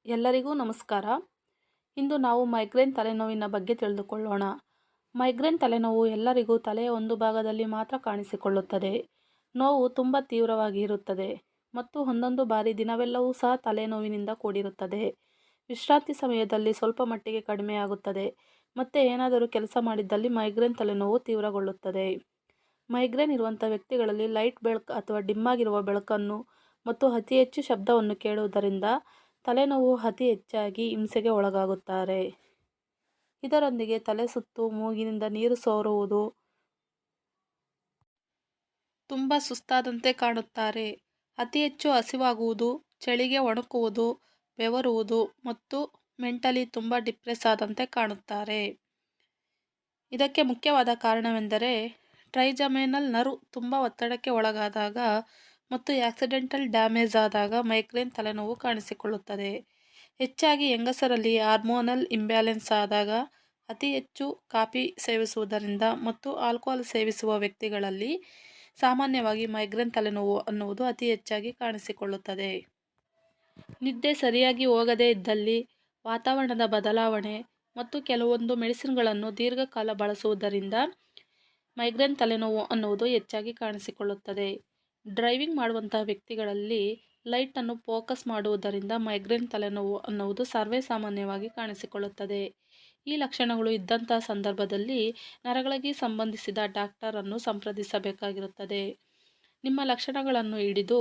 ಎಲ್ಲರಿಗೂ ನಮಸ್ಕಾರ. ಇಂದು ನಾವು ಮೈಗ್ರೇನ್ ತಲೆನೋವಿನ ಬಗ್ಗೆ ತಿಳಿದುಕೊಳ್ಳೋಣ. ಮೈಗ್ರೇನ್ ತಲೆನೋವು ಎಲ್ಲರಿಗೂ ತಲೆಯ ಒಂದು ಭಾಗದಲ್ಲಿ ಮಾತ್ರ ಕಾಣಿಸಿಕೊಳ್ಳುತ್ತದೆ. ನೋವು ತುಂಬ ತೀವ್ರವಾಗಿ ಇರುತ್ತದೆ ಮತ್ತು ಒಂದೊಂದು ಬಾರಿ ದಿನವೆಲ್ಲವೂ ಸಹ ತಲೆನೋವಿನಿಂದ ಕೂಡಿರುತ್ತದೆ. ವಿಶ್ರಾಂತಿ ಸಮಯದಲ್ಲಿ ಸ್ವಲ್ಪ ಮಟ್ಟಿಗೆ ಕಡಿಮೆಯಾಗುತ್ತದೆ. ಮತ್ತೆ ಏನಾದರೂ ಕೆಲಸ ಮಾಡಿದ್ದಲ್ಲಿ ಮೈಗ್ರೇನ್ ತಲೆನೋವು ತೀವ್ರಗೊಳ್ಳುತ್ತದೆ. ಮೈಗ್ರೇನ್ ಇರುವಂಥ ವ್ಯಕ್ತಿಗಳಲ್ಲಿ ಲೈಟ್ ಬೆಳಕು ಅಥವಾ ಡಿಮ್ಮಾಗಿರುವ ಬೆಳಕನ್ನು ಮತ್ತು ಅತಿ ಹೆಚ್ಚು ಶಬ್ದವನ್ನು ಕೇಳುವುದರಿಂದ ತಲೆನೋವು ಅತಿ ಹೆಚ್ಚಾಗಿ ಹಿಂಸೆಗೆ ಒಳಗಾಗುತ್ತಾರೆ. ಇದರೊಂದಿಗೆ ತಲೆ ಸುತ್ತು, ಮೂಗಿನಿಂದ ನೀರು ಸೋರುವುದು, ತುಂಬ ಸುಸ್ತಾದಂತೆ ಕಾಣುತ್ತಾರೆ, ಅತಿ ಹೆಚ್ಚು ಹಸಿವಾಗುವುದು, ಚಳಿಗೆ ಒಣಗುವುದು, ಬೆವರುವುದು ಮತ್ತು ಮೆಂಟಲಿ ತುಂಬ ಡಿಪ್ರೆಸ್ ಆದಂತೆ ಕಾಣುತ್ತಾರೆ. ಇದಕ್ಕೆ ಮುಖ್ಯವಾದ ಕಾರಣವೆಂದರೆ ಟ್ರೈಜಮೆನಲ್ ನರ್ವ್ ತುಂಬ ಒತ್ತಡಕ್ಕೆ ಒಳಗಾದಾಗ ಮತ್ತು ಆಕ್ಸಿಡೆಂಟಲ್ ಡ್ಯಾಮೇಜ್ ಆದಾಗ ಮೈಗ್ರೇನ್ ತಲೆನೋವು ಕಾಣಿಸಿಕೊಳ್ಳುತ್ತದೆ. ಹೆಚ್ಚಾಗಿ ಹೆಂಗಸರಲ್ಲಿ ಹಾರ್ಮೋನಲ್ ಇಂಬ್ಯಾಲೆನ್ಸ್ ಆದಾಗ, ಅತಿ ಹೆಚ್ಚು ಕಾಫಿ ಸೇವಿಸುವುದರಿಂದ ಮತ್ತು ಆಲ್ಕೋಹಾಲ್ ಸೇವಿಸುವ ವ್ಯಕ್ತಿಗಳಲ್ಲಿ ಸಾಮಾನ್ಯವಾಗಿ ಮೈಗ್ರೇನ್ ತಲೆನೋವು ಅನ್ನುವುದು ಅತಿ ಹೆಚ್ಚಾಗಿ ಕಾಣಿಸಿಕೊಳ್ಳುತ್ತದೆ. ನಿದ್ದೆ ಸರಿಯಾಗಿ ಹೋಗದೇ ಇದ್ದಲ್ಲಿ, ವಾತಾವರಣದ ಬದಲಾವಣೆ ಮತ್ತು ಕೆಲವೊಂದು ಮೆಡಿಸಿನ್ಗಳನ್ನು ದೀರ್ಘಕಾಲ ಬಳಸುವುದರಿಂದ ಮೈಗ್ರೇನ್ ತಲೆನೋವು ಅನ್ನುವುದು ಹೆಚ್ಚಾಗಿ ಕಾಣಿಸಿಕೊಳ್ಳುತ್ತದೆ. ಡ್ರೈವಿಂಗ್ ಮಾಡುವಂತಹ ವ್ಯಕ್ತಿಗಳಲ್ಲಿ ಲೈಟನ್ನು ಫೋಕಸ್ ಮಾಡುವುದರಿಂದ ಮೈಗ್ರೇನ್ ತಲೆನೋವು ಅನ್ನುವುದು ಸರ್ವೇ ಸಾಮಾನ್ಯವಾಗಿ ಕಾಣಿಸಿಕೊಳ್ಳುತ್ತದೆ. ಈ ಲಕ್ಷಣಗಳು ಇದ್ದಂತಹ ಸಂದರ್ಭದಲ್ಲಿ ನರಗಳಿಗೆ ಸಂಬಂಧಿಸಿದ ಡಾಕ್ಟರ್ ಅನ್ನು ಸಂಪ್ರದಿಸಬೇಕಾಗಿರುತ್ತದೆ. ನಿಮ್ಮ ಲಕ್ಷಣಗಳನ್ನು ಹಿಡಿದು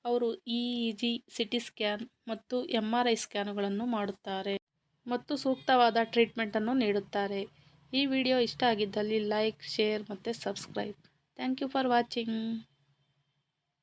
ಅವರು EEG, CT ಸ್ಕ್ಯಾನ್ ಮತ್ತು MRI ಸ್ಕ್ಯಾನುಗಳನ್ನು ಮಾಡುತ್ತಾರೆ ಮತ್ತು ಸೂಕ್ತವಾದ ಟ್ರೀಟ್ಮೆಂಟನ್ನು ನೀಡುತ್ತಾರೆ. ಈ ವಿಡಿಯೋ ಇಷ್ಟ ಆಗಿದ್ದಲ್ಲಿ ಲೈಕ್, ಶೇರ್ ಮತ್ತು subscribe. Thank you for watching.